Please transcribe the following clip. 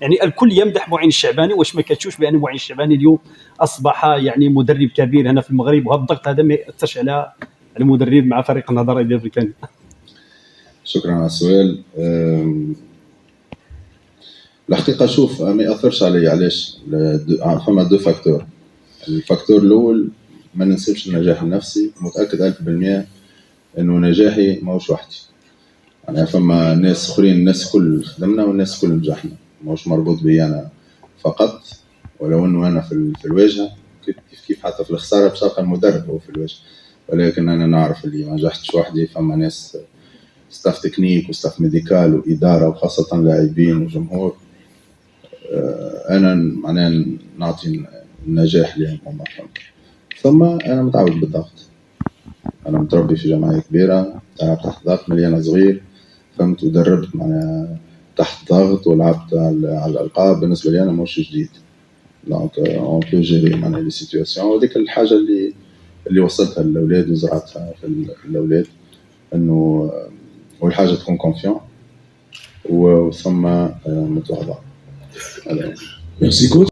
يعني الكل يمدح معين الشعباني، واش ما كتشوفش بان معين الشعباني اليوم اصبح يعني مدرب كبير هنا في المغرب، وهذا الضغط هذا ما ياثرش على المدرب مع فريق النظر ديال افريكان؟ شكرا على السؤال. الحقيقة شوف ما يأثرش علي. علاش؟ فما دو فاكتور. الفاكتور الأول ما ننسبش النجاح النفسي، متأكد 1000% إنه نجاحي ماهوش وحدي. يعني فما ناس آخرين، الناس كل خدمنا والناس كل نجحنا، ماهوش مربوط بي أنا فقط. ولو إنه أنا في الواجهة كيف حتى في الخسارة باش تلقى المدرب هو في الواجهة، ولكن أنا نعرف اللي ما نجحتش وحدي. فما ناس ستاف تكنيك وستاف ميديكال وإدارة وخاصة لاعبين وجمهور. أنا معناها نعطي النجاح لهم هما. ثم أنا متعود بالضغط، أنا متربي في جمعية كبيرة، تلعب تحت ضغط من أنا صغير، فهمت ودربت معناها تحت ضغط ولعبت على الألقاب. بالنسبة لي أنا مش جديد. دونك اون بو جيري معناها لي سيتواسيون، وهذيك الحاجة اللي وصلتها للأولاد وزرعتها في الأولاد، إنه أول حاجة تكون كونفيون وثم متواضع. Merci coach.